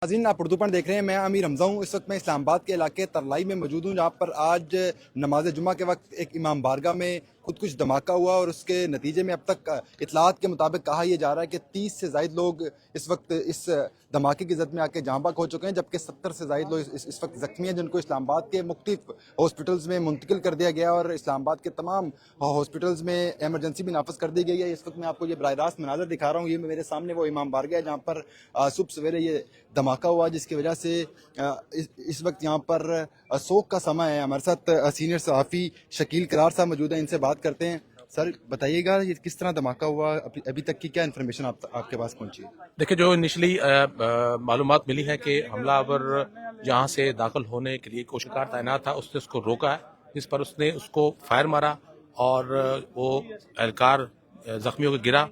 नाज़रीन, आप उर्दू पर देख रहे हैं। मैं अमीर हमजा हूँ। इस वक्त मैं इस्लामाबाद के इलाके तरलाई में मौजूद हूँ, जहाँ पर आज नमाज जुमा के वक्त एक इमाम बारगाह में खुद कुछ धमाका हुआ और उसके नतीजे में अब तक इतलात के मुताबिक कहा यह जा रहा है कि 30 से ज़ायद लोग इस वक्त इस धमाके की जद में आके जाँ बहक हो चुके हैं, जबकि 70 से ज़ायद लोग इस वक्त ज़ख्मी हैं, जिनको इस्लामाबाद के मुख्तलिफ हॉस्पिटल्स में मुंतकिल कर दिया गया और इस्लामाबाद के तमाम हॉस्पिटल्स में एमरजेंसी भी नाफज कर दी गई है। इस वक्त मैं आपको ये बराह रास्त मनाजर दिखा रहा हूँ। ये मेरे सामने वो इमाम बारगाह है जहाँ पर सुबह सवेरे ये धमाका हुआ, जिसकी वजह से इस वक्त यहाँ पर शोक का समय है। हमारे साथ सीनियर सहाफ़ी शकील करार साहब मौजूद हैं, इनसे बात करते हैं। सर बताइएगा, ये किस तरह धमाका हुआ, अभी तक की क्या इन्फॉर्मेशन आपके पास पहुंची? देखिए, जो इनिशली मालूमात मिली है कि हमलावर जहां से दाखिल होने के लिए कोशिशकार तैनात था, उसने उसको रोका है, जिस पर उसने उसको फायर मारा और वो एहलकार जख्मी होकर गिरा।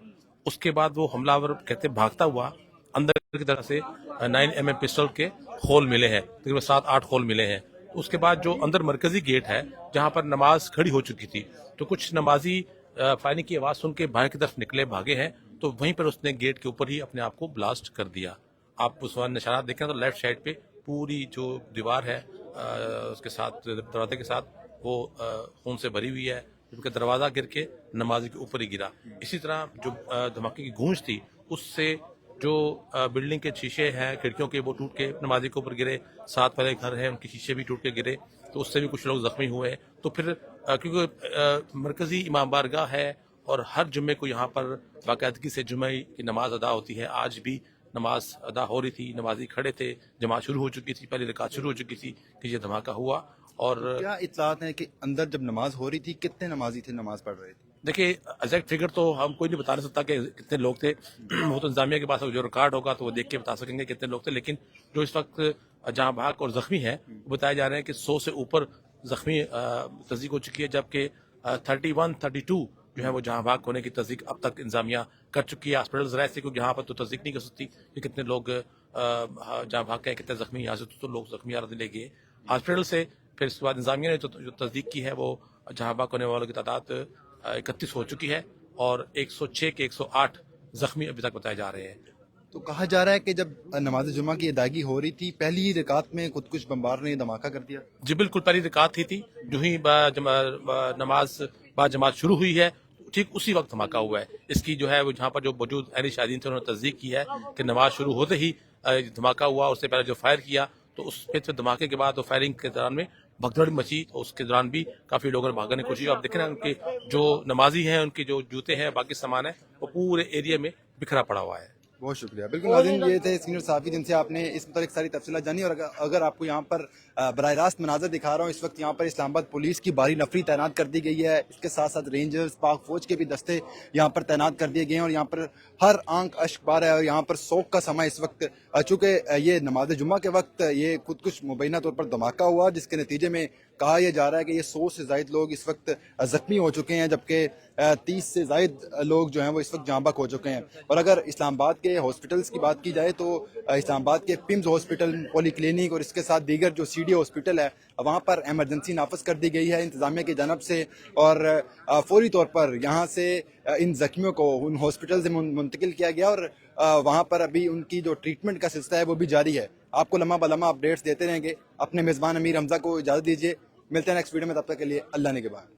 उसके बाद वो हमलावर कहते भागता हुआ अंदर की तरफ से 9mm पिस्टल के होल मिले हैं, तकरीबन 7-8 होल मिले हैं। उसके बाद जो अंदर मरकजी गेट है जहां पर नमाज खड़ी हो चुकी थी, तो कुछ नमाजी फायरिंग की आवाज सुन के बाहर की तरफ निकले, भागे हैं, तो वहीं पर उसने गेट के ऊपर ही अपने आप को ब्लास्ट कर दिया। आप उस वक्त निशानात देखें तो लेफ्ट साइड पे पूरी जो दीवार है उसके साथ दरवाजे के साथ वो खून से भरी हुई है, जबकि दरवाजा गिर के नमाजी के ऊपर ही गिरा। इसी तरह जो धमाके की गूंज थी, उससे जो बिल्डिंग के शीशे हैं खिड़कियों के, वो टूट के नमाजी के ऊपर गिरे। साथ वाले घर हैं, उनके शीशे भी टूट के गिरे, तो उससे भी कुछ लोग जख्मी हुए। तो फिर क्योंकि मरकजी इमाम बारगाह है और हर जुम्मे को यहाँ पर बाकायदगी से जुम्मे की नमाज अदा होती है, आज भी नमाज अदा हो रही थी, नमाजी खड़े थे, जमात शुरू हो चुकी थी, पहली रकात शुरू हो चुकी थी कि ये धमाका हुआ। और क्या इतलात है कि अंदर जब नमाज हो रही थी कितने नमाजी थे, नमाज पढ़ रहे थे? देखिए, एग्जैक्ट फिगर तो हम कोई नहीं बता नहीं सकता कि कितने लोग थे। वो तो इंतजामिया के पास जो रिकॉर्ड होगा तो वो देख के बता सकेंगे कितने लोग थे, लेकिन जो इस वक्त जहां भाग और जख्मी हैं वो बताए जा रहे हैं कि 100 से ऊपर जख्मी तस्दीक हो चुकी है, जबकि 31-32 जो है वो जहां भाग होने की तस्दीक अब तक इंतजामिया कर चुकी है। हॉस्पिटल्स रह से, क्योंकि यहाँ पर तो तस्दीक नहीं कर सकती कि कितने लोग जहां भाग गए, कितने जख्मी। यहाँ से तो लोग जख्मी ले गए हॉस्पिटल से। फिर इसके बाद इंतजामिया ने जो तस्दीक की है वो जहां भाग होने वालों की तादाद 31 हो चुकी है और 106 के 108 जख्मी अभी तक बताए जा रहे हैं। तो कहा जा रहा है कि जब नमाज जुमा की अदायगी हो रही थी, पहली ही रकात में खुद कुछ बम्बार ने धमाका कर दिया। जी बिल्कुल, पहली रकात थी जो ही नमाज बाद जमात शुरू हुई है, ठीक उसी वक्त धमाका हुआ है। इसकी जो है वो जहाँ पर जो मौजूद अहले शादीन थे उन्होंने तस्दीक की है कि नमाज शुरू होते ही धमाका हुआ। उससे पहले जो फायर किया, तो उस फिर धमाके के बाद तो फायरिंग के दौरान में भगदड़ मची, तो उसके दौरान भी काफी लोगों ने भागने की कोशिश। आप देखें ना, उनके जो नमाजी हैं, उनके जो जूते हैं, बाकी सामान है, वो पूरे एरिया में बिखरा पड़ा हुआ है। बहुत शुक्रिया। बिल्कुल नाज़रीन, ये थे सीनियर सहाफ़ी जिनसे आपने इस मतलब सारी तफसीलात जानी। और अगर आपको यहाँ पर बराह रास्त मनाजर दिखा रहा हूँ, इस वक्त यहाँ पर इस्लामाबाद पुलिस की भारी नफरी तैनात कर दी गई है। इसके साथ साथ रेंजर्स, पाक फौज के भी दस्ते यहाँ पर तैनात कर दिए गए हैं और यहाँ पर हर आंख अश्क बार है और यहाँ पर शोक का समय इस वक्त, चूँकि ये नमाज जुम्मा के वक्त ये खुद कुछ मुबैना तौर पर धमाका हुआ, जिसके नतीजे में कहा यह जा रहा है कि ये 100 से ज़ायद लोग इस वक्त जख्मी हो चुके हैं, जबकि 30 से ज़ायद लोग जो हैं वो इस वक्त जाँ बहक हो चुके हैं। और अगर इस्लामाबाद के हॉस्पिटल्स की बात की जाए तो इस्लामाबाद के पिम्स हॉस्पिटल, पॉली क्लिनिक और इसके साथ दीगर जो सीडी हॉस्पिटल है, वहाँ पर एमरजेंसी नाफज कर दी गई है इंतजामिया की जानब से। और फौरी तौर पर यहाँ से इन जख्मियों को उन हॉस्पिटल से मुंतकिल किया गया और वहाँ पर अभी उनकी जो ट्रीटमेंट का सिलसिला है वो भी जारी है। आपको लम्हा बलम्हा अपडेट्स देते रहेंगे। अपने मेज़बान अमीर हमजा को इजाज़त दीजिए, मिलते हैं नेक्स्ट वीडियो में, तब तक के लिए अल्लाह ने के बाद।